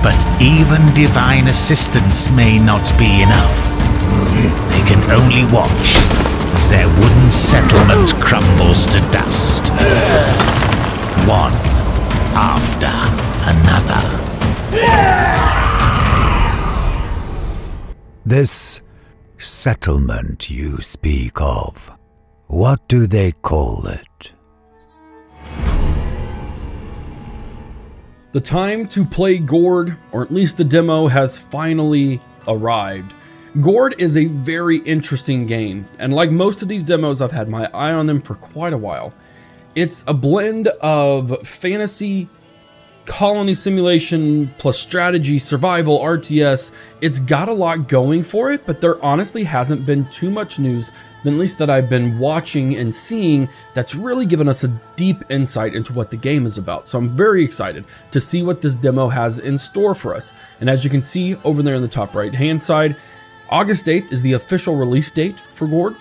But even divine assistance may not be enough. They can only watch as their wooden settlement crumbles to dust. One after another. This settlement you speak of, what do they call it? The time to play Gord, or at least the demo, has finally arrived. Gord is a very interesting game, and like most of these demos, I've had my eye on them for quite a while. It's a blend of fantasy, colony simulation, plus strategy, survival, RTS. It's got a lot going for it, but there honestly hasn't been too much news, at least that I've been watching and seeing, that's really given us a deep insight into what the game is about. So I'm very excited to see what this demo has in store for us. And as you can see over there in the top right hand side, August 8th is the official release date for Gord.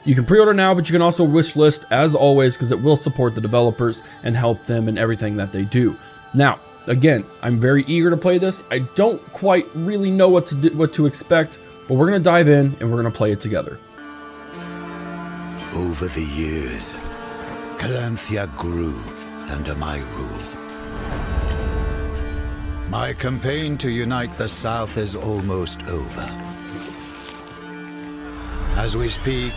You can pre-order now, but you can also wish list as always, because it will support the developers and help them in everything that they do. Now, again, I'm very eager to play this. I don't quite really know what to expect, but we're going to dive in and we're going to play it together. Over the years, Calanthea grew under my rule. My campaign to unite the South is almost over. As we speak,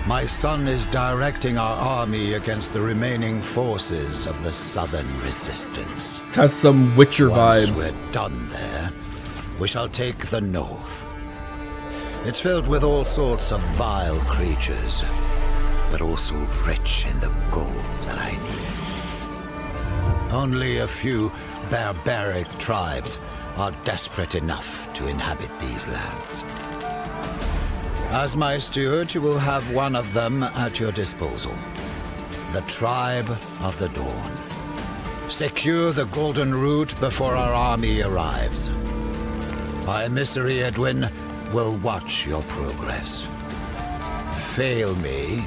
my son is directing our army against the remaining forces of the Southern Resistance. This has some Witcher vibes. Once we're done there, we shall take the North. It's filled with all sorts of vile creatures, but also rich in the gold that I need. Only a few barbaric tribes are desperate enough to inhabit these lands. As my steward, you will have one of them at your disposal. The Tribe of the Dawn. Secure the Golden Route before our army arrives. My emissary Edwin will watch your progress. Fail me,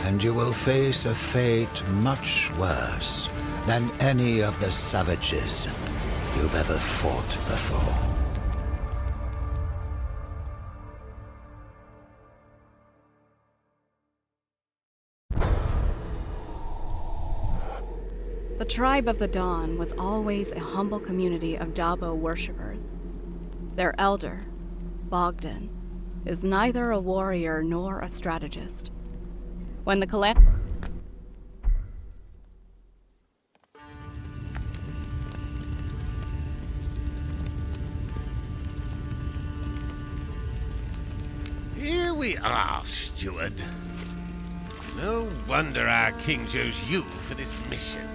and you will face a fate much worse than any of the savages you've ever fought before. The Tribe of the Dawn was always a humble community of Dabo worshippers. Their elder, Bogdan, is neither a warrior nor a strategist. When the Here we are, steward. No wonder our king chose you for this mission.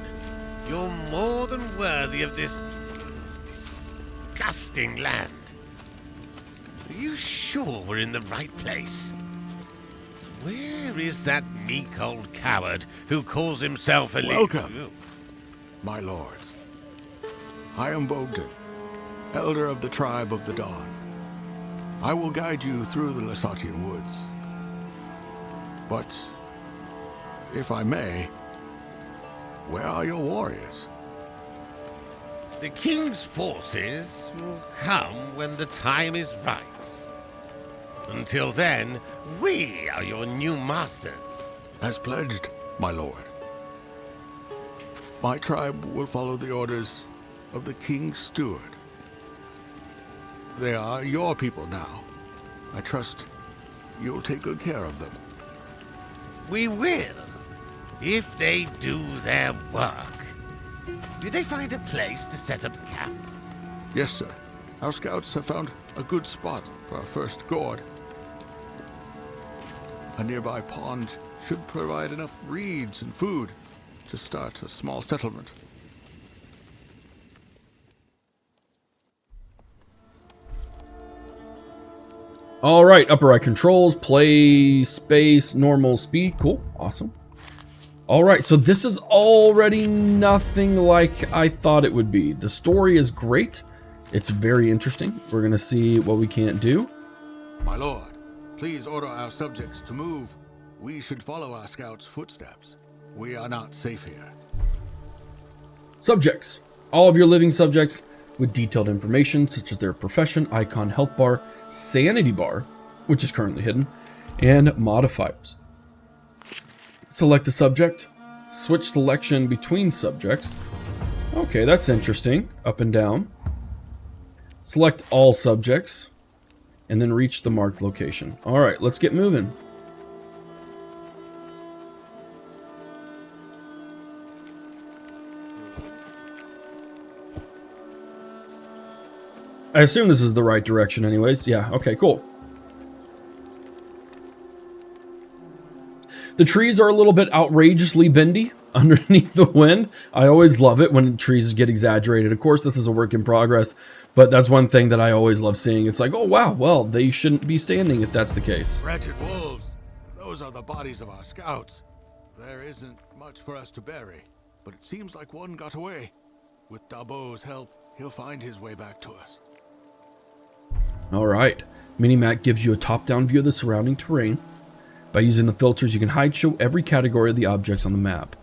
You're more than worthy of this disgusting land. Are you sure we're in the right place? Where is that meek old coward who calls himself a Welcome, my lords. I am Bogdan, elder of the Tribe of the Dawn. I will guide you through the Lasatian woods. But, if I may, where are your warriors? The king's forces will come when the time is right. Until then, we are your new masters. As pledged, my lord. My tribe will follow the orders of the king's steward. They are your people now. I trust you'll take good care of them. We will, if they do their work. Did they find a place to set up camp? Yes, sir. Our scouts have found a good spot for our first Gord. A nearby pond should provide enough reeds and food to start a small settlement. All right, upper right controls, play, space, normal, speed. Cool, awesome. All right, so this is already nothing like I thought it would be. The story is great. It's very interesting. We're gonna see what we can't do. My lord, please order our subjects to move. We should follow our scouts' footsteps. We are not safe here. Subjects. All of your living subjects with detailed information such as their profession, icon, health bar, sanity bar, which is currently hidden, and modifiers. Select a subject, switch selection between subjects. Okay, that's interesting. Up and down. Select all subjects, and then reach the marked location. All right, let's get moving. I assume this is the right direction anyways. Yeah, okay, cool. The trees are a little bit outrageously bendy underneath the wind. I always love it when trees get exaggerated. Of course, this is a work in progress, but that's one thing that I always love seeing. It's like, oh wow, well, they shouldn't be standing if that's the case. Wretched wolves, those are the bodies of our scouts. There isn't much for us to bury, but it seems like one got away. With Dabo's help, he'll find his way back to us. All right, Minimap gives you a top-down view of the surrounding terrain. By using the filters, you can hide show every category of the objects on the map.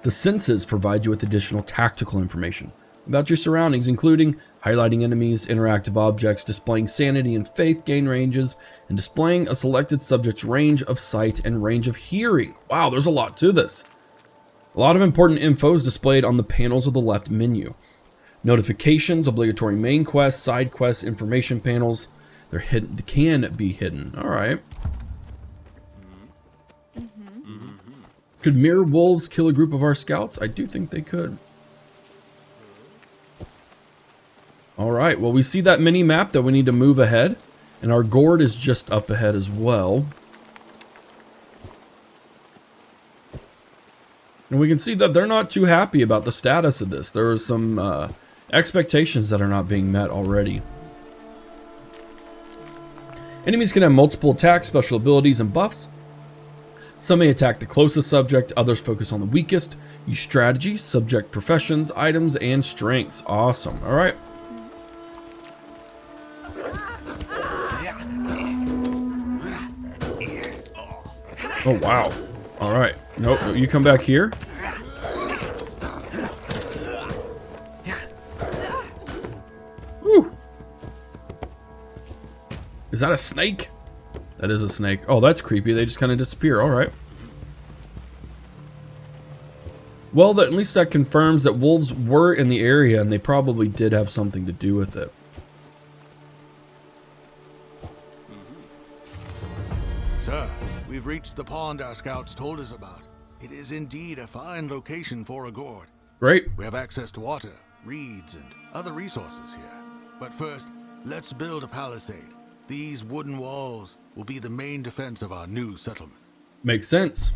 The senses provide you with additional tactical information about your surroundings, including highlighting enemies, interactive objects, displaying sanity and faith gain ranges, and displaying a selected subject's range of sight and range of hearing. Wow, there's a lot to this. A lot of important info is displayed on the panels of the left menu. Notifications, obligatory main quests, side quests, information panels. They're hidden. They can be hidden. All right. Could mere wolves kill a group of our scouts? I do think they could. All right. Well, we see that mini map that we need to move ahead, and our Gord is just up ahead as well. And we can see that they're not too happy about the status of this. There are some expectations that are not being met already. Enemies can have multiple attacks, special abilities, and buffs. Some may attack the closest subject, others focus on the weakest. Use strategy, subject professions, items, and strengths. Awesome. All right. Oh, wow. All right. Nope, you come back here. Woo. Is that a snake? That is a snake. Oh, that's creepy. They just kind of disappear. All right. Well, at least that confirms that wolves were in the area, and they probably did have something to do with it. Sir, we've reached the pond our scouts told us about. It is indeed a fine location for a Gord. Great. We have access to water, reeds, and other resources here. But first, let's build a palisade. These wooden walls will be the main defense of our new settlement. Makes sense.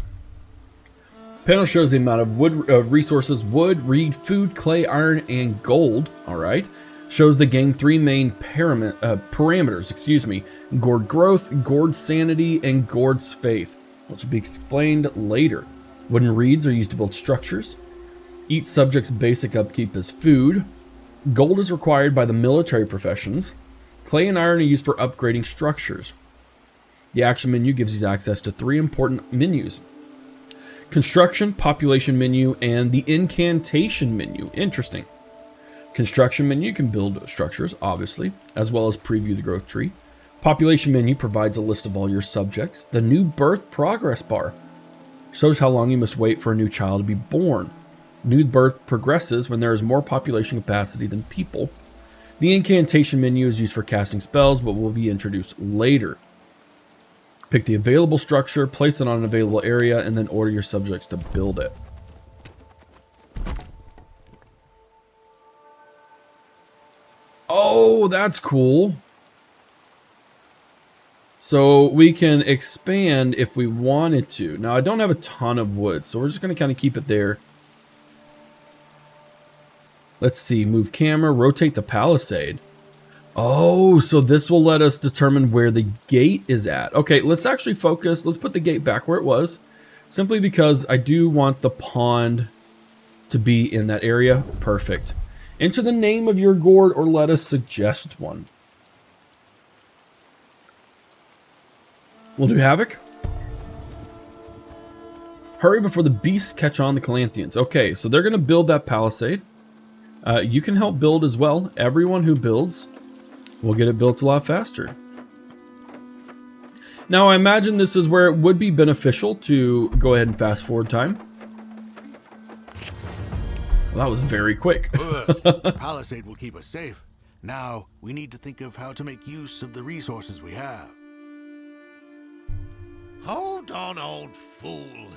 Panel shows the amount of wood resources: wood, reed, food, clay, iron, and gold. All right. Shows the game three main parameters. Gord growth, Gord sanity, and Gord's faith, which will be explained later. Wooden reeds are used to build structures. Each subject's basic upkeep is food. Gold is required by the military professions. Clay and iron are used for upgrading structures. The action menu gives you access to three important menus: construction, population menu, and the incantation menu. Interesting. Construction menu can build structures, obviously, as well as preview the growth tree. Population menu provides a list of all your subjects. The new birth progress bar shows how long you must wait for a new child to be born. New birth progresses when there is more population capacity than people. The incantation menu is used for casting spells, but will be introduced later. Pick the available structure, place it on an available area, and then order your subjects to build it. Oh, that's cool. So we can expand if we wanted to. Now, I don't have a ton of wood, so we're just going to kind of keep it there. Let's see, move camera, rotate the palisade. Oh, so this will let us determine where the gate is at. Okay, let's actually focus. Let's put the gate back where it was, simply because I do want the pond to be in that area. Perfect. Enter the name of your Gord or let us suggest one. We'll do Havoc. Hurry before the beasts catch on the Calanthians. Okay, so they're going to build that palisade. You can help build as well. Everyone who builds will get it built a lot faster. Now, I imagine this is where it would be beneficial to go ahead and fast forward time. Well, that was very quick. The palisade will keep us safe. Now, we need to think of how to make use of the resources we have. Hold on, old fool.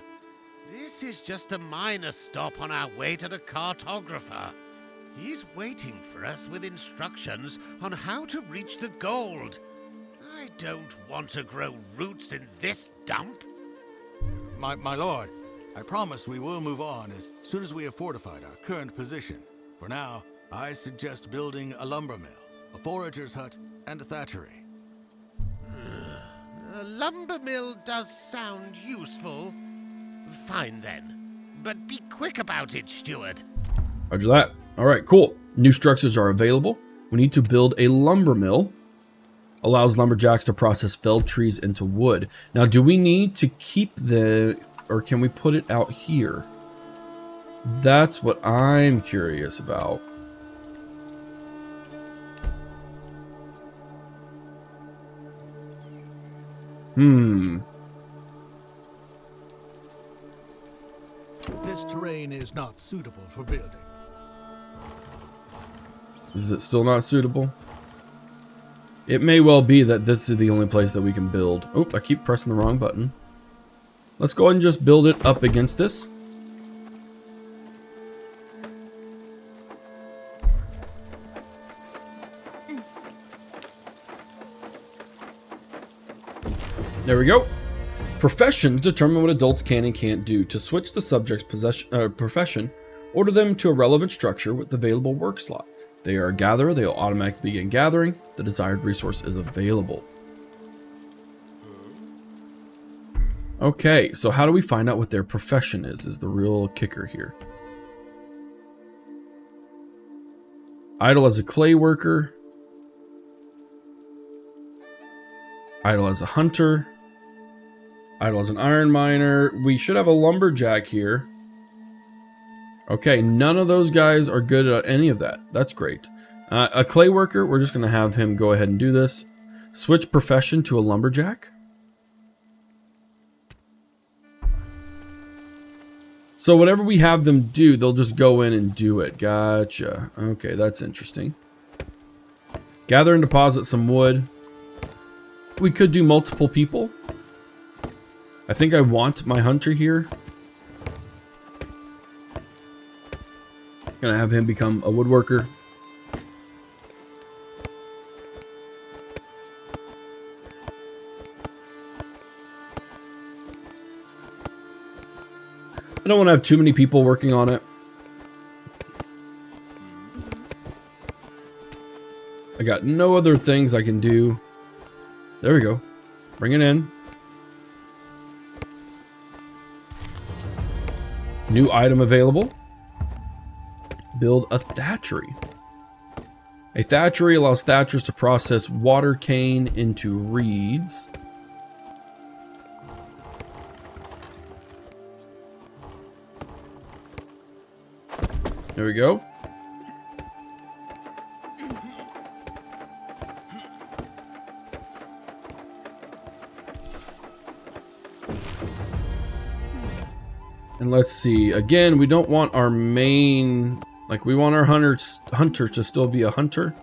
This is just a minor stop on our way to the cartographer. He's waiting for us with instructions on how to reach the gold. I don't want to grow roots in this dump. My lord, I promise we will move on as soon as we have fortified our current position. For now, I suggest building a lumber mill, a forager's hut, and a thatchery. A lumber mill does sound useful. Fine then. But be quick about it, Steward. Roger that. All right, cool. New structures are available. We need to build a lumber mill. Allows lumberjacks to process felled trees into wood. Now, do we need to keep or can we put it out here? That's what I'm curious about. This terrain is not suitable for building. Is it still not suitable? It may well be that this is the only place that we can build. Oh, I keep pressing the wrong button. Let's go ahead and just build it up against this. There we go. Professions determine what adults can and can't do. To switch the subject's profession, order them to a relevant structure with the available work slot. They are a gatherer, they will automatically begin gathering. The desired resource is available. Okay, so how do we find out what their profession is the real kicker here. Idle as a clay worker. Idle as a hunter. Idle as an iron miner. We should have a lumberjack here. Okay, none of those guys are good at any of that. That's great. A clay worker, we're just going to have him go ahead and do this. Switch profession to a lumberjack. So whatever we have them do, they'll just go in and do it. Gotcha. Okay, that's interesting. Gather and deposit some wood. We could do multiple people. I think I want my hunter here. Gonna have him become a woodworker. I don't want to have too many people working on it. I got no other things I can do. There we go. Bring it in. New item available. Build a thatchery. A thatchery allows thatchers to process water cane into reeds. There we go. And let's see. Again, we don't want our main... Like, we want our hunter to still be a hunter.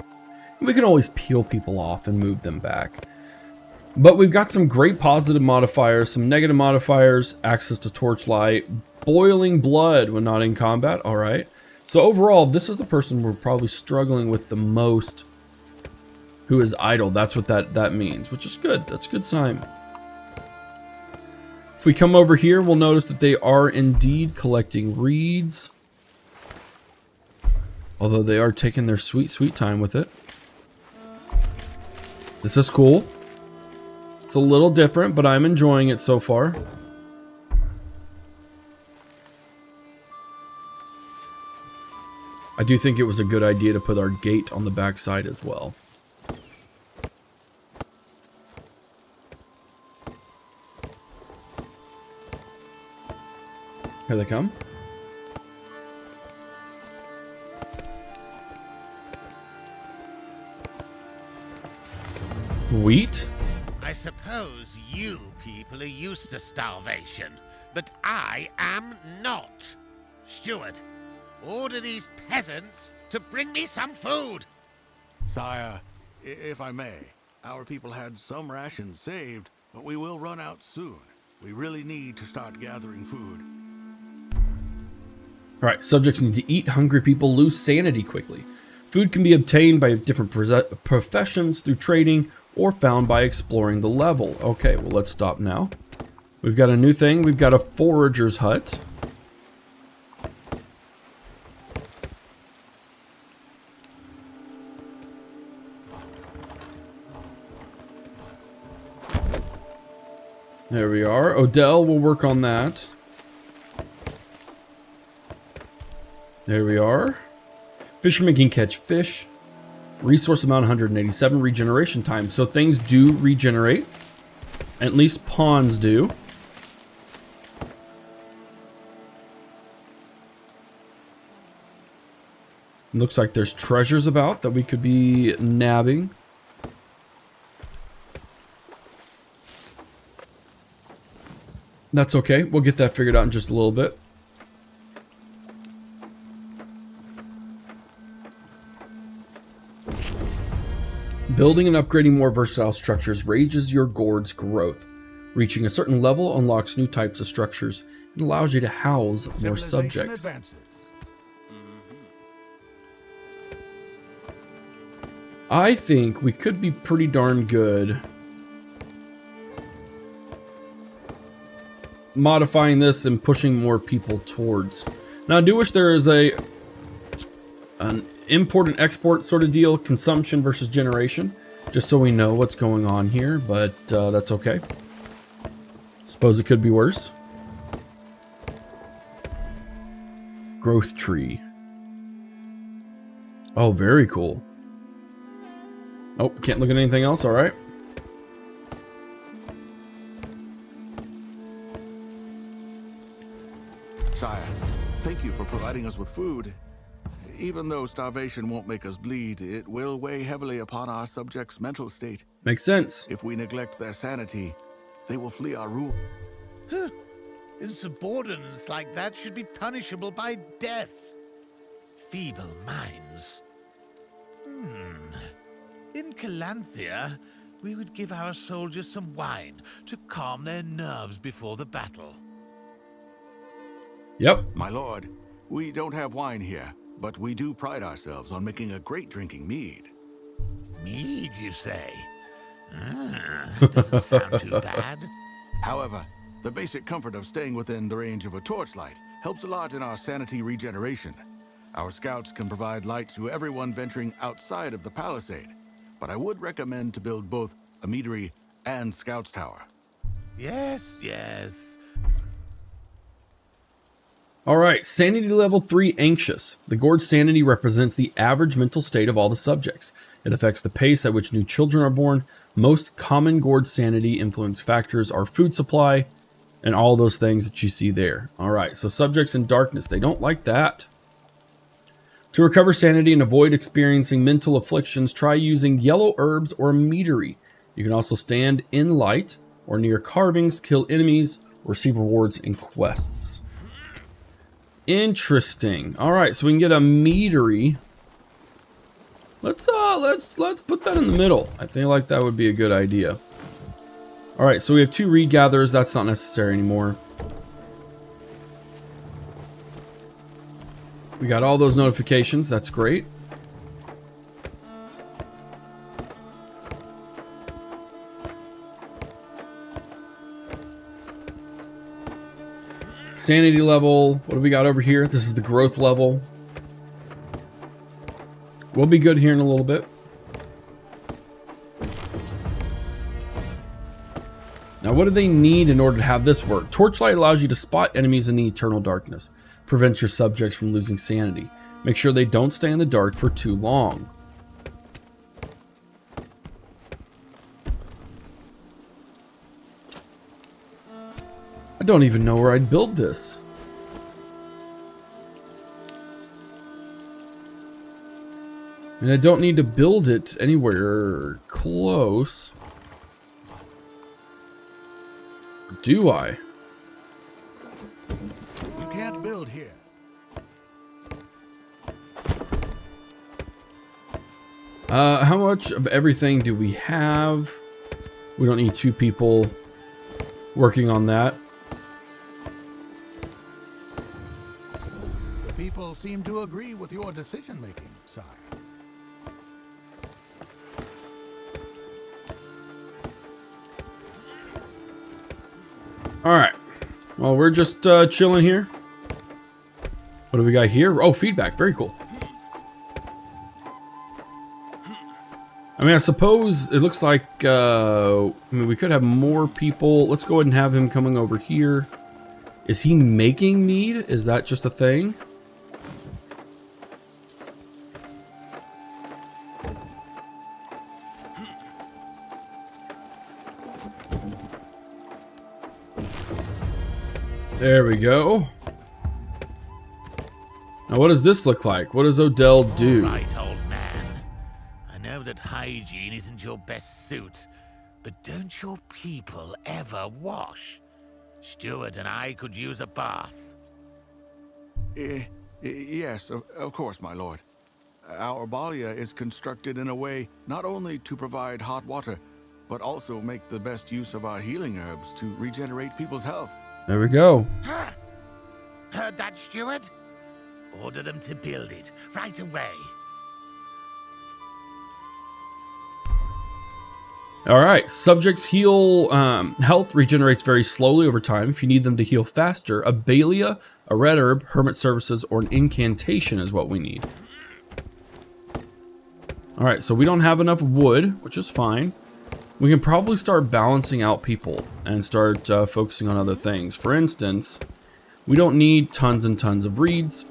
We can always peel people off and move them back. But we've got some great positive modifiers, some negative modifiers, access to torchlight, boiling blood when not in combat. All right. So overall, this is the person we're probably struggling with the most who is idle. That's what that means, which is good. That's a good sign. If we come over here, we'll notice that they are indeed collecting reeds. Although they are taking their sweet, sweet time with it. This is cool. It's a little different, but I'm enjoying it so far. I do think it was a good idea to put our gate on the back side as well. Here they come. Wheat? I suppose you people are used to starvation, but I am not. Steward, order these peasants to bring me some food. Sire, if I may, our people had some rations saved, but we will run out soon. We really need to start gathering food. All right, subjects need to eat. Hungry people lose sanity quickly. Food can be obtained by different professions through trading or found by exploring the level. Okay, well, let's stop now. We've got a new thing. We've got a forager's hut. There we are. Odell will work on that. There we are. Fishermen can catch fish. Resource amount 187. Regeneration time. So things do regenerate. At least ponds do. Looks like there's treasures about that we could be nabbing. That's okay. We'll get that figured out in just a little bit. Building and upgrading more versatile structures raises your Gord's growth. Reaching a certain level unlocks new types of structures and allows you to house more subjects. Advances. I think we could be pretty darn good modifying this and pushing more people towards. Now I do wish there is an import and export sort of deal, consumption versus generation, just so we know what's going on here, but that's okay. Suppose it could be worse. Growth tree. Oh, very cool. Oh, can't look at anything else. All right. Sire, thank you for providing us with food. Even though starvation won't make us bleed, it will weigh heavily upon our subjects' mental state. Makes sense. If we neglect their sanity, they will flee our rule. Insubordinance like that should be punishable by death. Feeble minds. In Calanthea, we would give our soldiers some wine to calm their nerves before the battle. Yep. My lord, we don't have wine here, but we do pride ourselves on making a great drinking mead. Mead, you say? That doesn't sound too bad. However, the basic comfort of staying within the range of a torchlight helps a lot in our sanity regeneration. Our scouts can provide light to everyone venturing outside of the palisade, but I would recommend to build both a meadery and scouts tower. Yes, yes. All right, sanity level 3, anxious. The Gord sanity represents the average mental state of all the subjects. It affects the pace at which new children are born. Most common Gord sanity influence factors are food supply and all those things that you see there. All right, so subjects in darkness, they don't like that. To recover sanity and avoid experiencing mental afflictions, try using yellow herbs or meadery. You can also stand in light or near carvings, kill enemies, or receive rewards in quests. Interesting. All right, so we can get a meadery. Let's put that in the middle. I think like that would be a good idea. All right, so we have 2 reed gatherers. That's not necessary anymore. We got all those notifications. That's great. Sanity level. What do we got over here? This is the growth level. We'll be good here in a little bit. Now, what do they need in order to have this work? Torchlight allows you to spot enemies in the eternal darkness. Prevents your subjects from losing sanity. Make sure they don't stay in the dark for too long. I don't even know where I'd build this. And I don't need to build it anywhere close. do I? You can't build here. How much of everything do we have? We don't need 2 people working on that. The people seem to agree with your decision-making, sire. All right. Well, we're just chilling here. What do we got here? Oh, feedback. Very cool. I mean, I suppose it looks like, I mean, we could have more people. Let's go ahead and have him coming over here. Is he making mead? Is that just a thing? There we go. Now, what does this look like? What does Odell do? All right, old man. I know that hygiene isn't your best suit, but don't your people ever wash? Stuart and I could use a bath. Yes, of course, my lord. Our balia is constructed in a way not only to provide hot water, but also make the best use of our healing herbs to regenerate people's health. There we go. Huh? Heard that, Stuart? Order them to build it right away. All right, subjects heal health regenerates very slowly over time. If you need them to heal faster, a Balia, a red herb, hermit services, or an incantation is what we need. All right, so we don't have enough wood, which is fine. We can probably start balancing out people and start focusing on other things. For instance, we don't need tons and tons of reeds,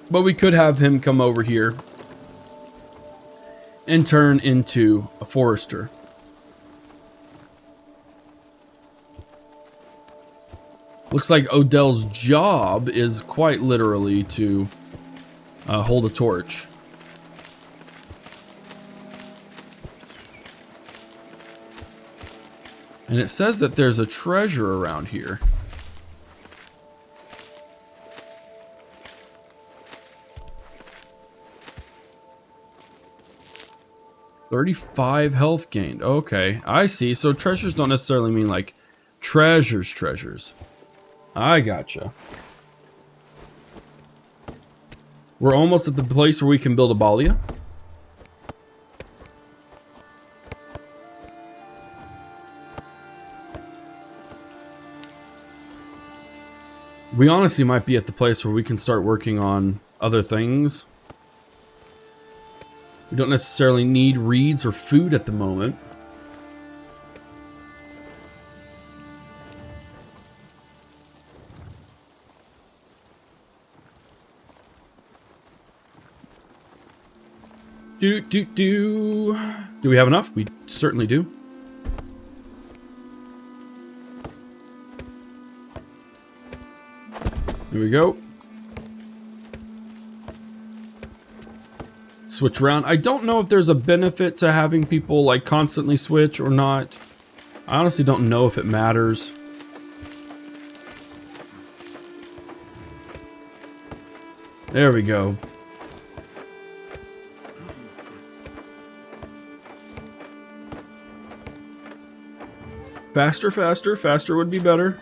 but we could have him come over here and turn into a forester. Looks like Odell's job is quite literally to hold a torch. And it says that there's a treasure around here. $35 health gained. Okay, I see. So treasures don't necessarily mean like treasures. I gotcha. We're almost at the place where we can build a balia. We honestly might be at the place where we can start working on other things. We don't necessarily need reeds or food at the moment. Do we have enough? We certainly do. There we go. Switch around. I don't know if there's a benefit to having people like constantly switch or not. I honestly don't know if it matters. There we go. Faster would be better.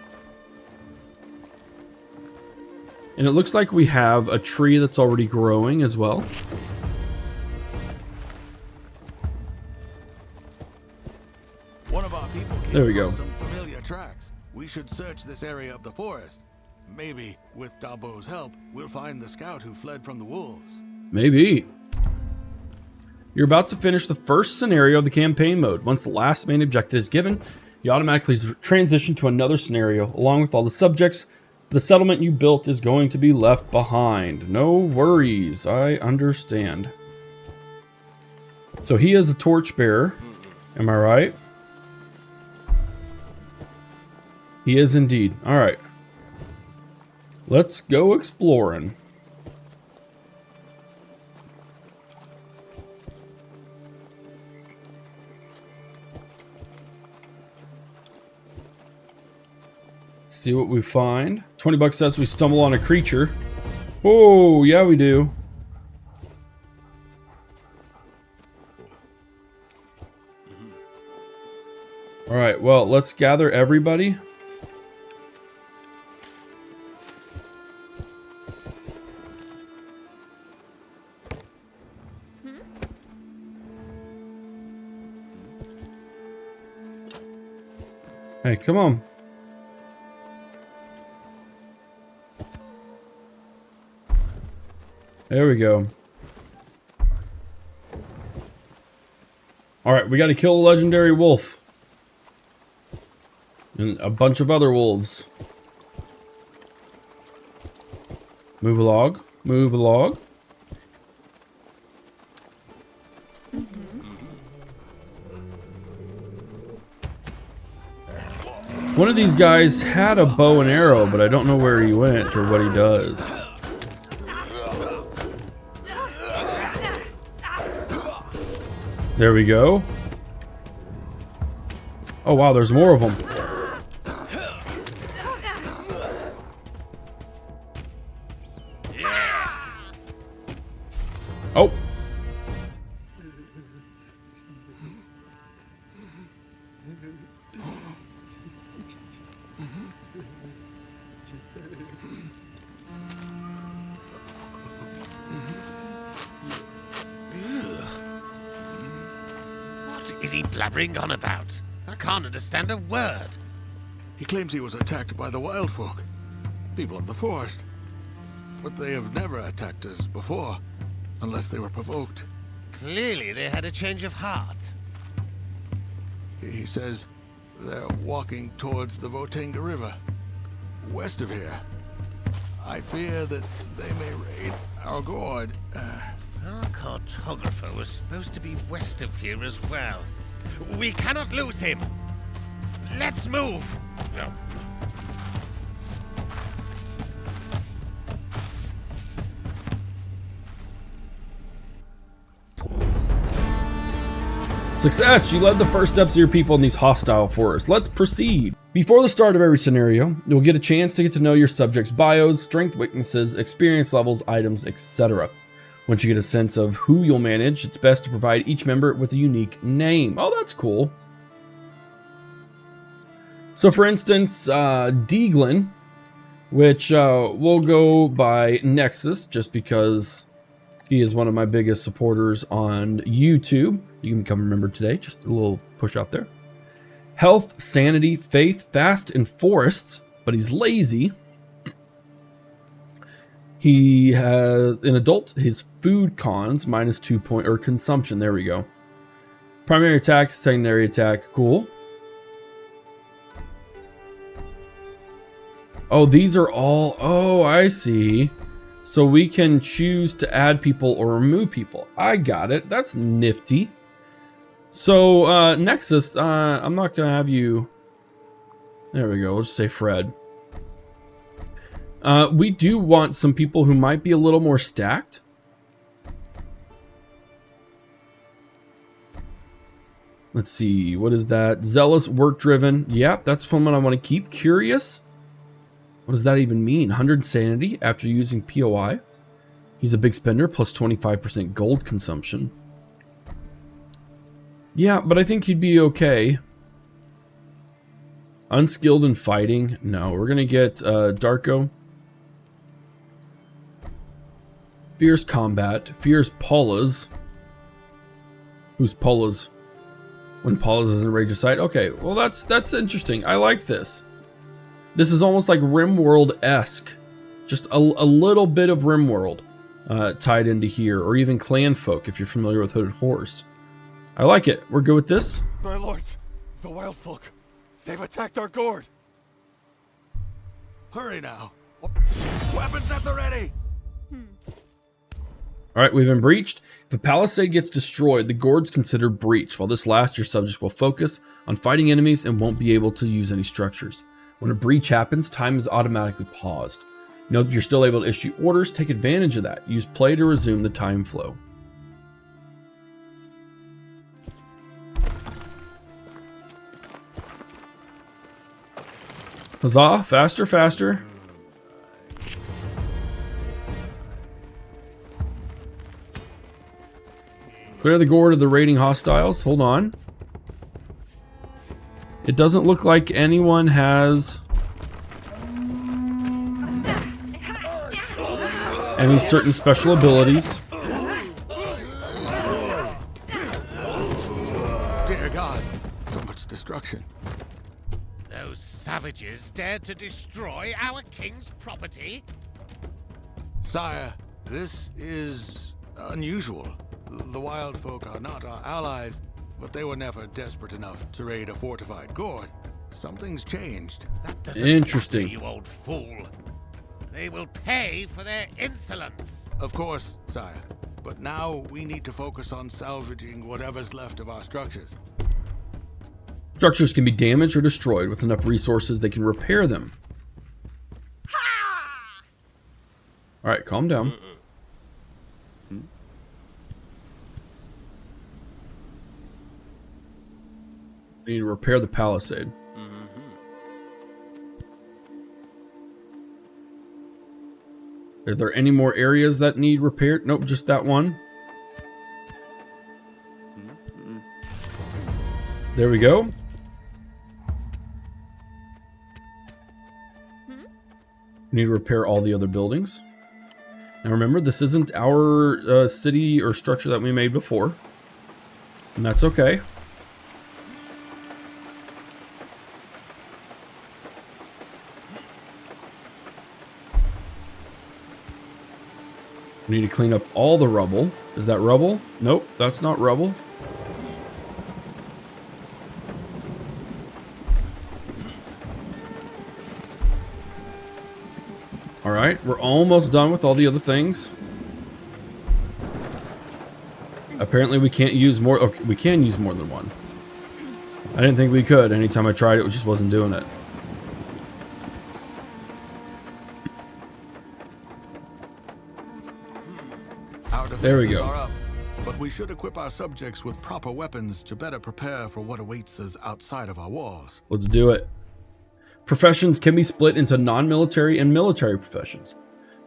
And it looks like we have a tree that's already growing as well. One of our people came There we go. across some familiar tracks. We should search this area of the forest. Maybe, with Dabo's help, we'll find the scout who fled from the wolves. Maybe. You're about to finish the first scenario of the campaign mode. Once the last main objective is given, you automatically transition to another scenario, along with all the subjects. The settlement you built is going to be left behind. No worries, I understand. So he is a torchbearer, am I right? He is indeed. All right. Let's go exploring. Let's see what we find. 20 bucks says we stumble on a creature. Oh, yeah, we do. All right, well, let's gather everybody. Hey, come on. There we go. All right, we got to kill a legendary wolf. And a bunch of other wolves. Move along. Move along. One of these guys had a bow and arrow, but I don't know where he went or what he does. There we go. Oh wow, there's more of them. Oh. What is he blabbering on about? I can't understand a word. He claims he was attacked by the wild folk, people of the forest. But they have never attacked us before, unless they were provoked. Clearly they had a change of heart. He says they're walking towards the Votenga River, west of here. I fear that they may raid our Gord. Our cartographer was supposed to be west of here as well. We cannot lose him. Let's move. No. Success! You led the first steps of your people in these hostile forests. Let's proceed. Before the start of every scenario, you'll get a chance to get to know your subjects' bios, strength, weaknesses, experience levels, items, etc. Once you get a sense of who you'll manage, it's best to provide each member with a unique name. Oh, that's cool. So for instance, Deaglin, which will go by Nexus, just because he is one of my biggest supporters on YouTube. You can become a member today, just a little push out there. Health, sanity, faith, fast in forests, but he's lazy. He has, an adult, his food cons, -2 point, or consumption, there we go. Primary attack, secondary attack, cool. Oh, these are all, oh, I see. So we can choose to add people or remove people. I got it, that's nifty. So, Nexus, I'm not gonna have you, there we go, let's just say Fred. We do want some people who might be a little more stacked. Let's see, what is that? Zealous, work-driven. Yeah, that's one I want to keep. Curious. What does that even mean? 100 sanity after using POI. He's a big spender, plus 25% gold consumption. Yeah, but I think he'd be okay. Unskilled in fighting. No, we're going to get Darko. Fierce combat. Fierce Paula's. Who's Paula's? When Paula's is in Rage of Sight. Okay, well that's interesting. I like this. This is almost like RimWorld-esque. Just a little bit of RimWorld tied into here, or even Clan Folk if you're familiar with Hooded Horse. I like it. We're good with this. My lords, the wild folk, they've attacked our Gord. Hurry now. Weapons at the ready. All right, we've been breached. If a palisade gets destroyed, the Gord's considered breached. While this lasts, your subjects will focus on fighting enemies and won't be able to use any structures. When a breach happens, time is automatically paused. Note that you're still able to issue orders. Take advantage of that. Use play to resume the time flow. Huzzah! Faster, faster. Clear the Gord of the raiding hostiles. Hold on. It doesn't look like anyone has any certain special abilities. Dear God, so much destruction. Those savages dared to destroy our king's property? Sire, this is unusual. The wild folk are not our allies, but they were never desperate enough to raid a fortified Gord. Something's changed. That doesn't Interesting. matter, you old fool. They will pay for their insolence. Of course, sire. But now we need to focus on salvaging whatever's left of our structures. Structures can be damaged or destroyed. With enough resources, they can repair them. Alright, calm down. We need to repair the palisade. Are there any more areas that need repaired? Nope, just that one. There we go. We need to repair all the other buildings. Now remember, this isn't our city or structure that we made before. And that's okay. We need to clean up all the rubble. Is that rubble? Nope, that's not rubble. Alright, we're almost done with all the other things. Apparently we can't use more. Okay, we can use more than one. I didn't think we could. Anytime I tried it, it just wasn't doing it. There we go. Are up, but we should equip our subjects with proper weapons to better prepare for what awaits us outside of our walls. Let's do it. Professions can be split into non-military and military professions.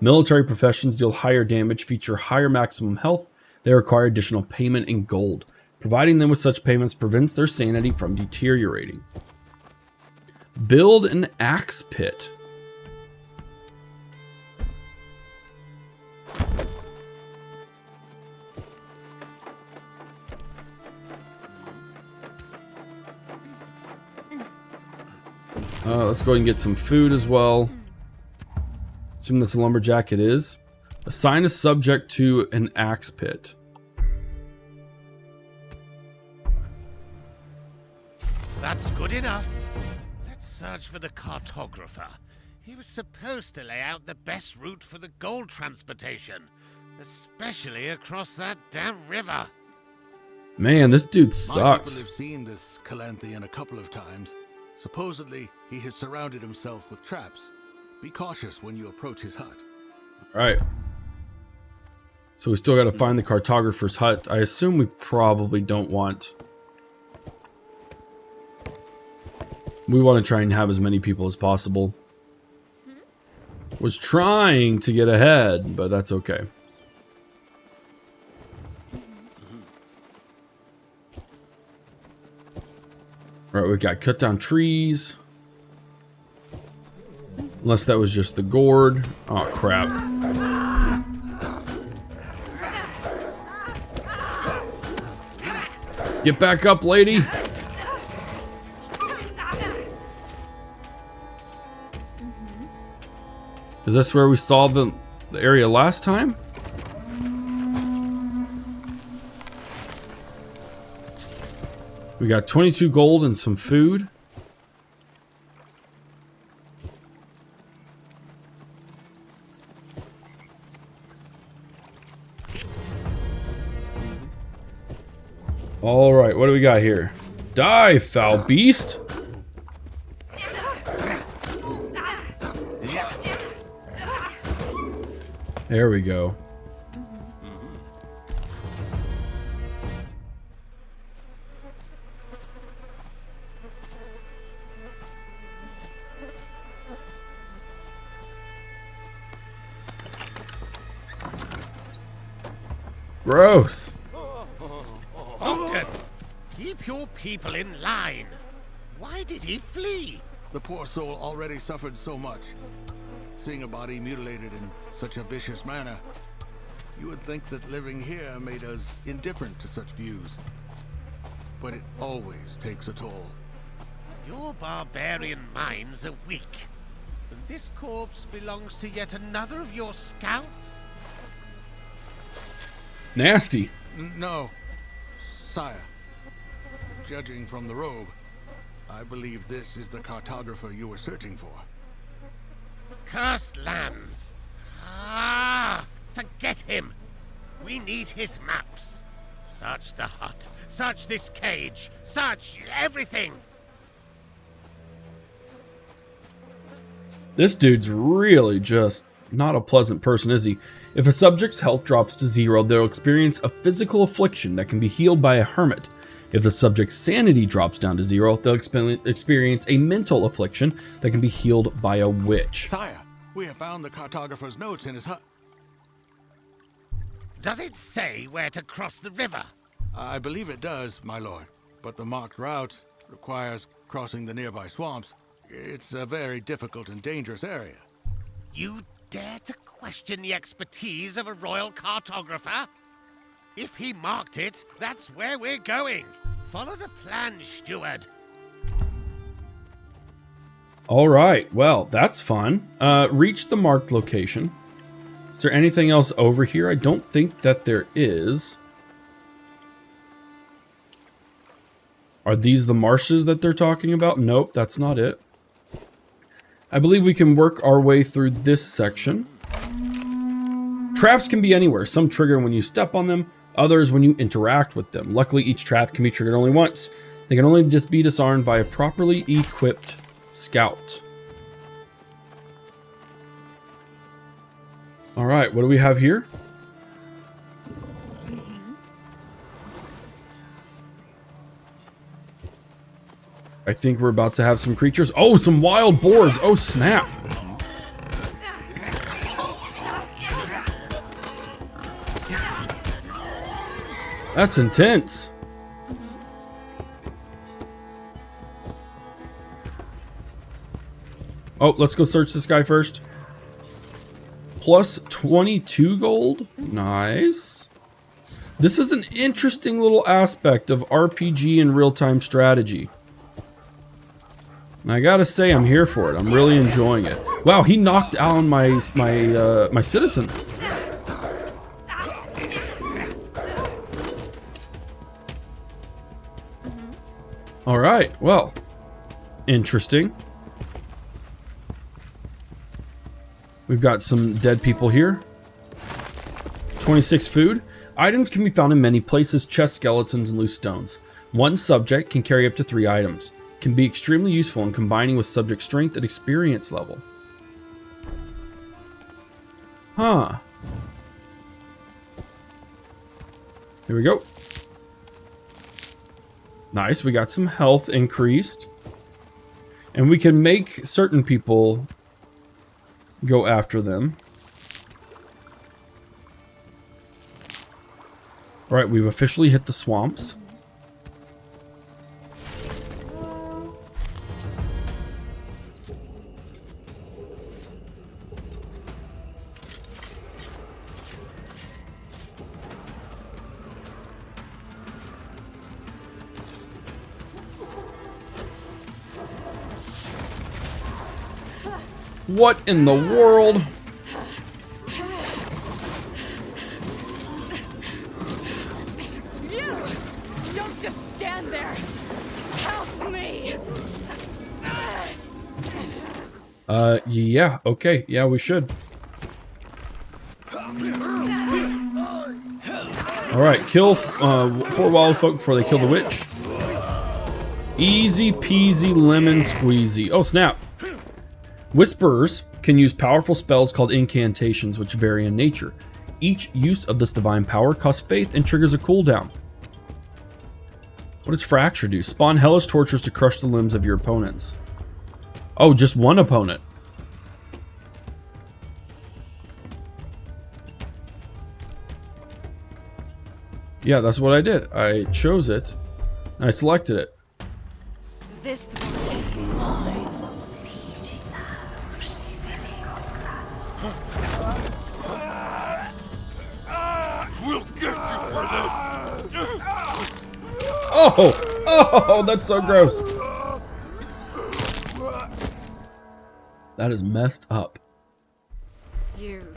Military professions deal higher damage, feature higher maximum health. They require additional payment in gold. Providing them with such payments prevents their sanity from deteriorating. Build an axe pit. Let's go ahead and get some food as well. Assume that's a lumberjack. It is. Assign a subject to an axe pit. That's good enough. Let's search for the cartographer. He was supposed to lay out the best route for the gold transportation, especially across that damn river. Man, this dude My sucks. people have seen this Calanthian a couple of times. Supposedly, he has surrounded himself with traps. Be cautious when you approach his hut. Right. So we still got to find the cartographer's hut. I assume we probably don't want... We want to try and have as many people as possible. Was trying to get ahead, but that's okay. Right, we got cut down trees. Unless that was just the Gord. Oh, crap. Get back up, lady. Is this where we saw the area last time? We got 22 gold and some food. All right, what do we got here? Die, foul beast. There we go. Gross. Bogdan, keep your people in line. Why did he flee? The poor soul already suffered so much. Seeing a body mutilated in such a vicious manner, you would think that living here made us indifferent to such views. But it always takes a toll. Your barbarian minds are weak. And this corpse belongs to yet another of your scouts? Nasty. No, sire. Judging from the robe, I believe this is the cartographer you were searching for. Cursed lands. Ah, forget him. We need his maps. Search the hut. Search this cage. Search everything. This dude's really just not a pleasant person, is he? If a subject's health drops to 0, they'll experience a physical affliction that can be healed by a hermit. If the subject's sanity drops down to 0, they'll experience a mental affliction that can be healed by a witch. Sire, we have found the cartographer's notes in his hut. Does it say where to cross the river? I believe it does, my lord. But the marked route requires crossing the nearby swamps. It's a very difficult and dangerous area. You dare to question the expertise of a royal cartographer? If he marked it, that's where we're going. Follow the plan, steward. All right, well, that's fun. Reach the marked location. Is there anything else over here? I don't think that there is. Are these the marshes that they're talking about? Nope, that's not it. I believe we can work our way through this section. Traps can be anywhere. Some trigger when you step on them, others when you interact with them. Luckily, each trap can be triggered only once. They can only just be disarmed by a properly equipped scout. All right, what do we have here? I think we're about to have some creatures. Oh, some wild boars. Oh, snap. That's intense. Oh, let's go search this guy first. Plus 22 gold. Nice. This is an interesting little aspect of RPG and real-time strategy. I gotta say, I'm here for it. I'm really enjoying it. Wow, he knocked down my citizen. All right, well, interesting. We've got some dead people here. 26 food. Items can be found in many places: chests, skeletons, and loose stones. One subject can carry up to 3 items. Can be extremely useful in combining with subject strength and experience level. Huh. Here we go. Nice, we got some health increased. And we can make certain people go after them. All right, we've officially hit the swamps. What in the world? You! Don't just stand there! Help me! Yeah, okay. Yeah, we should. Alright, kill 4 wild folk before they kill the witch. Easy peasy lemon squeezy. Oh, snap. Whisperers can use powerful spells called incantations, which vary in nature. Each use of this divine power costs faith and triggers a cooldown. What does Fracture do? Spawn hellish tortures to crush the limbs of your opponents. Oh, just one opponent. Yeah, that's what I did. I chose it, and I selected it. This one is mine. We'll get you for this! Oh, that's so gross. That is messed up. You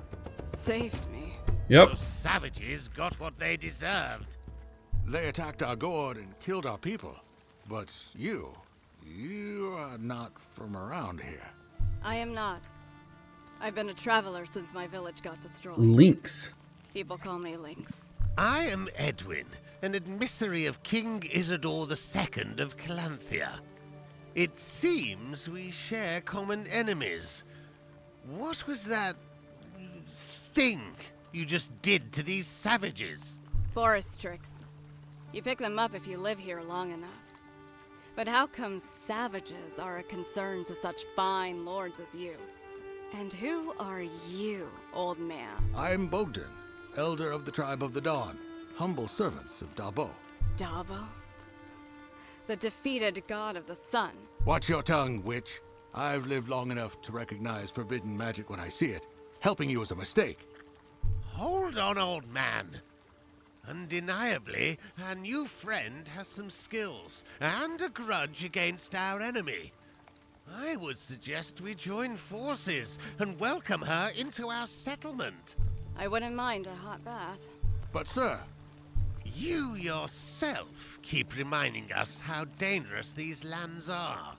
saved me. Yep. Those savages got what they deserved. They attacked our Gord and killed our people. But you are not from around here. I am not. I've been a traveler since my village got destroyed. Lynx. People call me Lynx. I am Edwin, an emissary of King Isidore II of Calanthea. It seems we share common enemies. What was that thing you just did to these savages? Forest tricks. You pick them up if you live here long enough. But how come savages are a concern to such fine lords as you? And who are you, old man? I'm Bogdan, elder of the tribe of the Dawn, humble servants of Dabo. Dabo? The defeated god of the sun. Watch your tongue, witch. I've lived long enough to recognize forbidden magic when I see it. Helping you is a mistake. Hold on, old man. Undeniably, our new friend has some skills and a grudge against our enemy. I would suggest we join forces and welcome her into our settlement. I wouldn't mind a hot bath. But sir, You yourself keep reminding us how dangerous these lands are.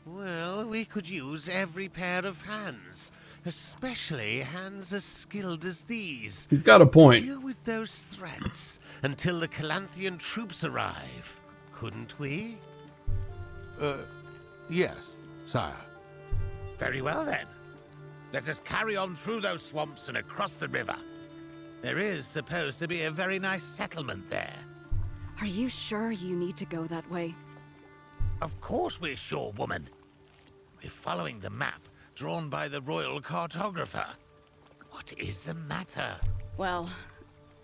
Well, we could use every pair of hands, especially hands as skilled as these. He's got a point. Deal with those threats until the Calanthian troops arrive, couldn't we? yes, sire. Very well then. Let us carry on through those swamps and across the river. There is supposed to be a very nice settlement there. Are you sure you need to go that way? Of course we're sure, woman. We're following the map drawn by the royal cartographer. What is the matter? Well,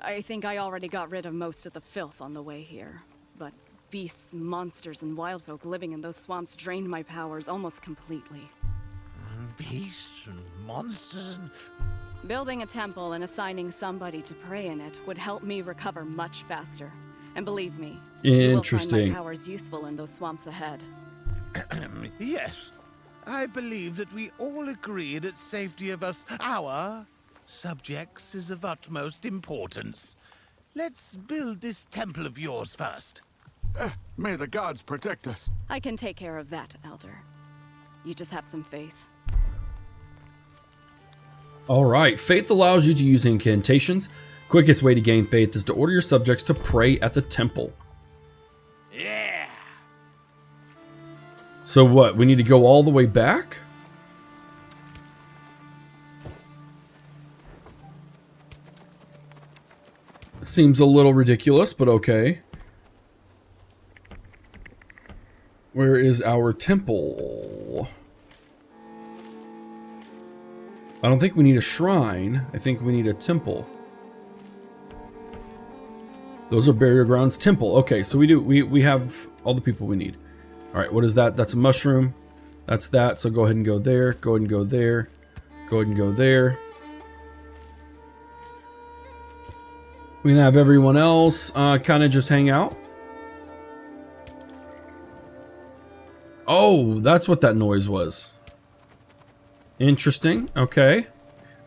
I think I already got rid of most of the filth on the way here. But beasts, monsters, and wildfolk living in those swamps drained my powers almost completely. Beasts and monsters and... Building a temple and assigning somebody to pray in it would help me recover much faster. And believe me, you will find Interesting. my powers useful in those swamps ahead. Yes, I believe that we all agree that safety of us, our subjects, is of utmost importance. Let's build this temple of yours first. May the gods protect us. I can take care of that, Elder. You just have some faith. All right. Faith allows you to use incantations. Quickest way to gain faith is to order your subjects to pray at the temple. Yeah. So what? We need to go all the way back? Seems a little ridiculous, but okay. Where is our temple? I don't think we need a shrine. I think we need a temple. Those are burial grounds. Temple. Okay, so we have all the people we need. All right, what is that? That's a mushroom. That's that. So go ahead and go there. Go ahead and go there. Go ahead and go there. We can have everyone else kind of just hang out. Oh, that's what that noise was. Interesting. Okay.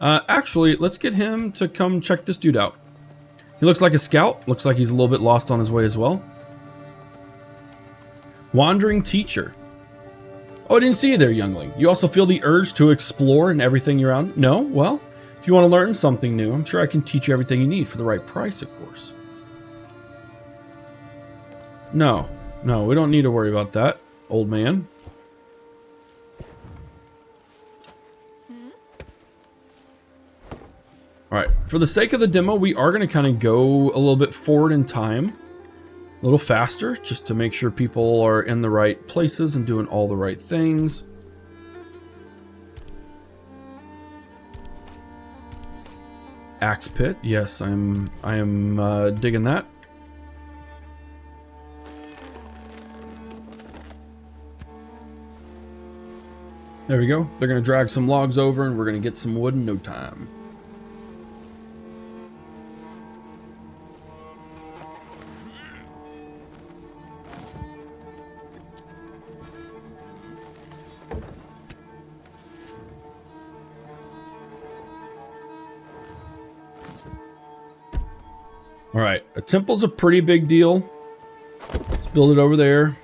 Actually, let's get him to come check this dude out. He looks like a scout. Looks like he's a little bit lost on his way as well. Wandering teacher. Oh, I didn't see you there, youngling. You also feel the urge to explore in everything you're around? No? Well, if you want to learn something new, I'm sure I can teach you everything you need for the right price, of course. No, we don't need to worry about that, old man. All right, for the sake of the demo, we are going to kind of go a little bit forward in time, a little faster, just to make sure people are in the right places and doing all the right things. Axe pit, yes, I am digging that. There we go. They're going to drag some logs over and we're going to get some wood in no time. All right, a temple's a pretty big deal. Let's build it over there.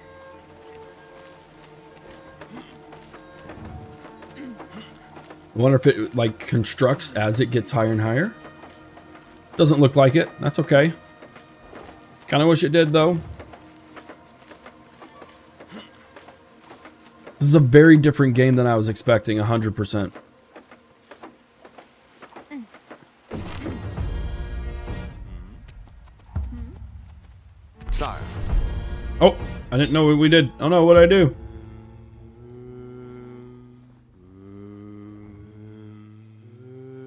I wonder if it like constructs as it gets higher and higher. Doesn't look like it. That's okay. Kind of wish it did though. This is a very different game than I was expecting, 100%. Sire, Oh, I didn't know what we did. Oh no, what'd I do?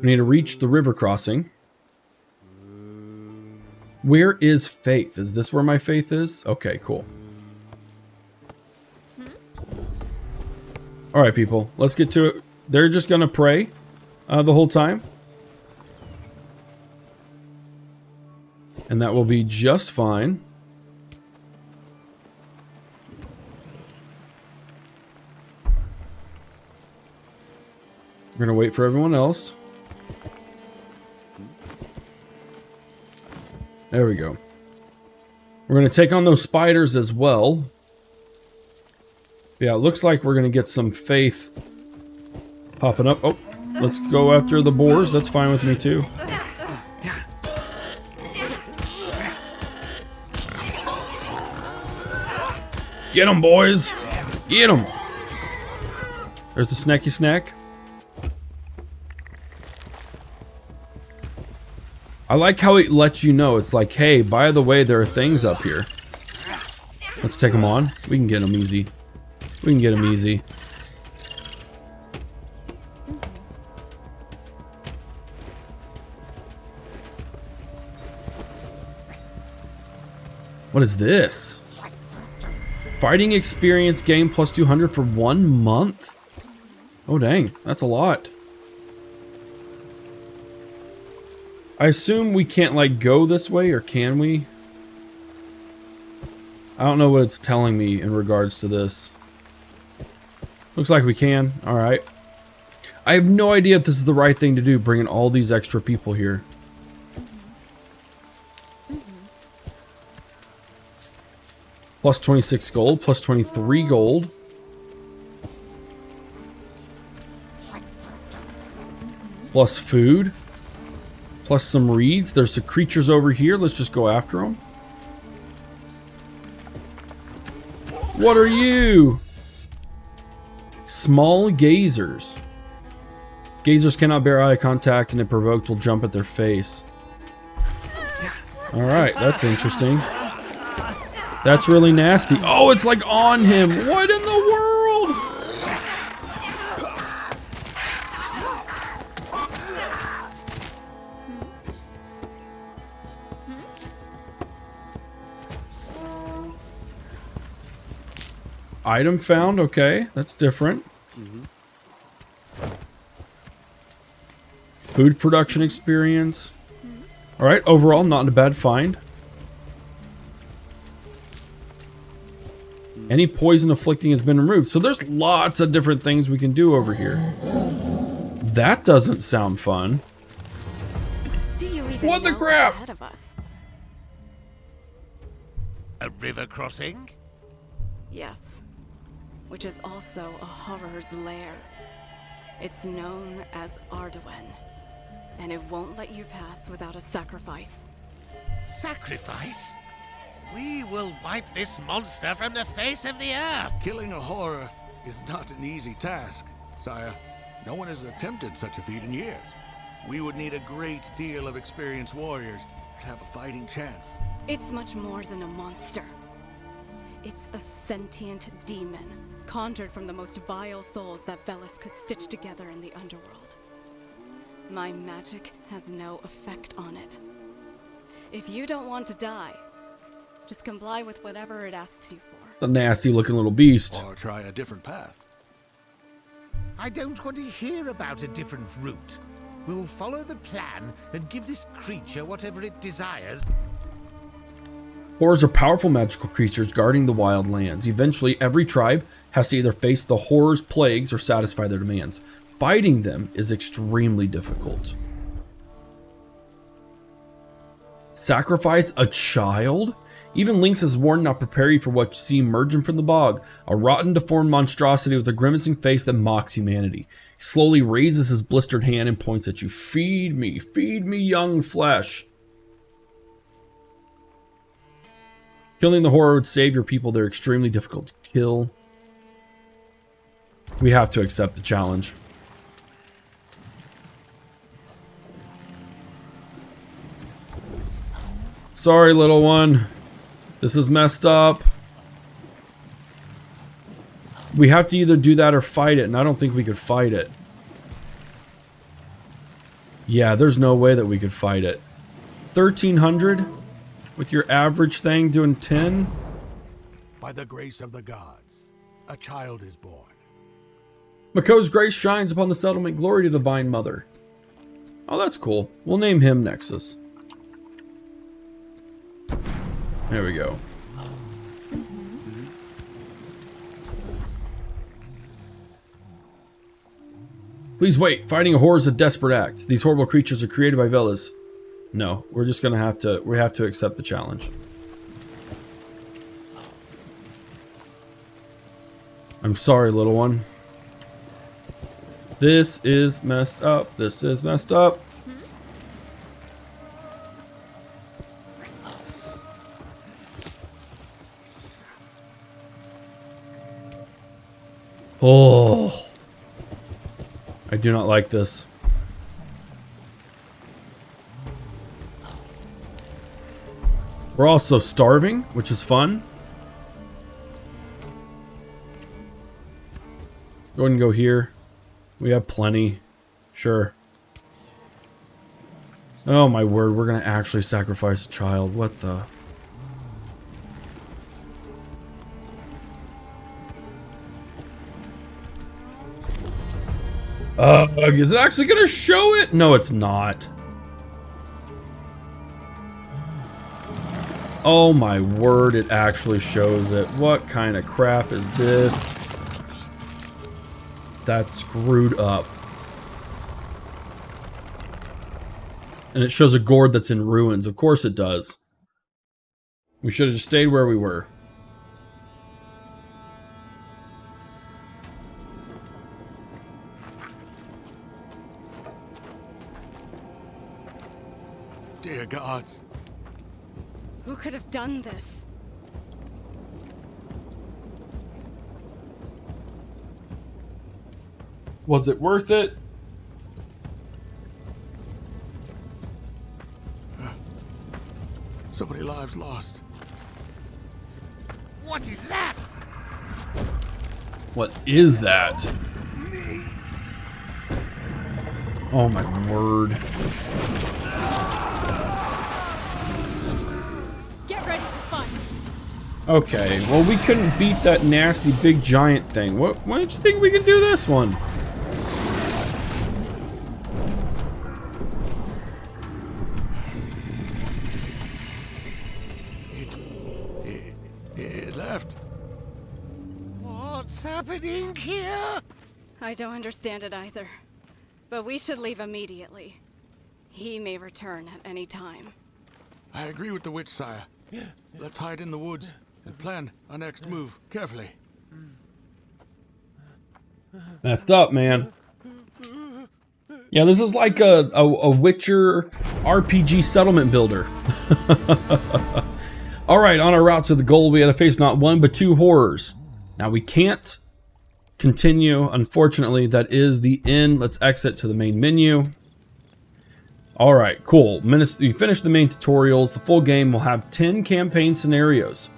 We need to reach the river crossing. Where is faith? Is this where my faith is? Okay, cool. All right, people, let's get to it. They're just gonna pray the whole time. And that will be just fine. We're gonna wait for everyone else. There we go. We're gonna take on those spiders as well. Yeah, it looks like we're gonna get some faith popping up. Oh, let's go after the boars. That's fine with me too. Get them, boys! Get them! There's the snacky snack. I like how it lets you know. It's like, hey, by the way, there are things up here. Let's take them on. We can get them easy. We can get them easy. What is this? Fighting experience game plus 200 for 1 month? Oh, dang. That's a lot. I assume we can't, like, go this way, or can we? I don't know what it's telling me in regards to this. Looks like we can. Alright. I have no idea if this is the right thing to do, bringing all these extra people here. Plus 26 gold, plus 23 gold. Plus food. Plus some reeds. There's some creatures over here. Let's just go after them. What are you? Small gazers. Gazers cannot bear eye contact, and if provoked will jump at their face. Alright, that's interesting. That's really nasty. Oh, it's like on him. What in the world? Item found. Okay, that's different. Food production experience. All right, overall, not a bad find. Any poison afflicting has been removed. So there's lots of different things we can do over here. That doesn't sound fun. Do you even What the know crap? what's ahead of us? A river crossing? Yes. Which is also a horror's lair. It's known as Arduin, and it won't let you pass without a sacrifice. Sacrifice? We will wipe this monster from the face of the earth. killing a horror is not an easy task, sire. No one has attempted such a feat in years. We would need a great deal of experienced warriors to have a fighting chance. It's much more than a monster. It's a sentient demon, conjured from the most vile souls that Velis could stitch together in the underworld. My magic has no effect on it. If you don't want to die, just comply with whatever it asks you for. It's a nasty looking little beast. Or try a different path. I don't want to hear about a different route. We'll follow the plan and give this creature whatever it desires. Horrors are powerful magical creatures guarding the wild lands. Eventually, every tribe has to either face the horrors' plagues or satisfy their demands. Fighting them is extremely difficult. Sacrifice a child? Even Lynx is warned not prepare you for what you see emerging from the bog. A rotten, deformed monstrosity with a grimacing face that mocks humanity. He slowly raises his blistered hand and points at you. Feed me, young flesh. Killing the horror would save your people. They're extremely difficult to kill. We have to accept the challenge. Sorry, little one. This is messed up. We have to either do that or fight it, and I don't think we could fight it. Yeah, there's no way that we could fight it. 1,300 with your average thing doing 10? By the grace of the gods, a child is born. Mako's grace shines upon the settlement. Glory to the Divine Mother. Oh, that's cool. We'll name him Nexus. There we go. Please wait. Fighting a horror is a desperate act. These horrible creatures are created by Velas. No, we're just gonna have to. We have to accept the challenge. I'm sorry, little one. This is messed up. This is messed up. Oh, I do not like this. We're also starving, which is fun. Go ahead and go here. We have plenty. Sure. Oh my word, we're gonna actually sacrifice a child. What the? Is it actually gonna show it? No, it's not. Oh my word, it actually shows it. What kind of crap is this? That's screwed up. And it shows a Gord that's in ruins. Of course it does. We should have just stayed where we were. Dear gods. Who could have done this? Was it worth it? So many lives lost. What is that? What is that? Oh my word. Get ready to fight. Okay, well we couldn't beat that nasty big giant thing. Why don't you think we could do this one? It left. What's happening here? I don't understand it either. But we should leave immediately. He may return at any time. I agree with the witch, sire. Let's hide in the woods and plan our next move carefully. Messed up, man. Yeah, this is like a Witcher RPG settlement builder. Alright, on our route to the goal, we had to face not one, but two horrors. Now, we can't continue. Unfortunately, that is the end. Let's exit to the main menu. Alright, cool. We finished the main tutorials. The full game will have 10 campaign scenarios.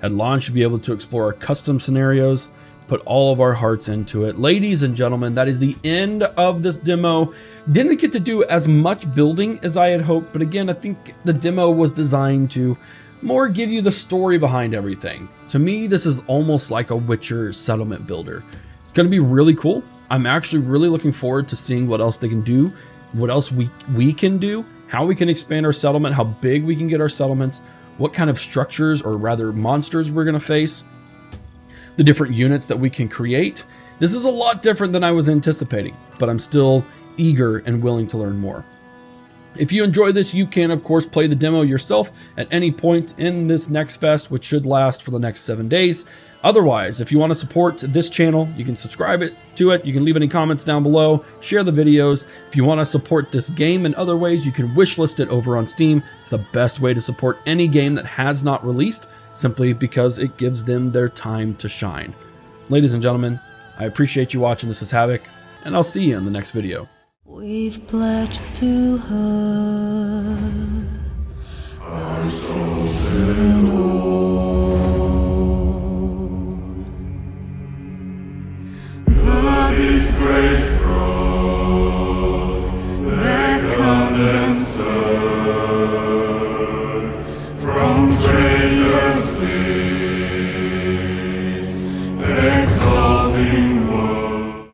At launch, you'll be able to explore our custom scenarios, put all of our hearts into it. Ladies and gentlemen, that is the end of this demo. Didn't get to do as much building as I had hoped, but again, I think the demo was designed to more give you the story behind everything. To me, this is almost like a Witcher settlement builder. It's going to be really cool. I'm actually really looking forward to seeing what else they can do, what else we can do, how we can expand our settlement, how big we can get our settlements, what kind of structures, or rather monsters, we're going to face, the different units that we can create. This is a lot different than I was anticipating, but I'm still eager and willing to learn more. If you enjoy this, you can, of course, play the demo yourself at any point in this next fest, which should last for the next 7 days. Otherwise, if you want to support this channel, you can subscribe to it. You can leave any comments down below, share the videos. If you want to support this game in other ways, you can wishlist it over on Steam. It's the best way to support any game that has not released, simply because it gives them their time to shine. Ladies and gentlemen, I appreciate you watching. This is Havoc, and I'll see you in the next video. We've pledged to her our souls in all. The disgraced brought back undone from traitors' fear.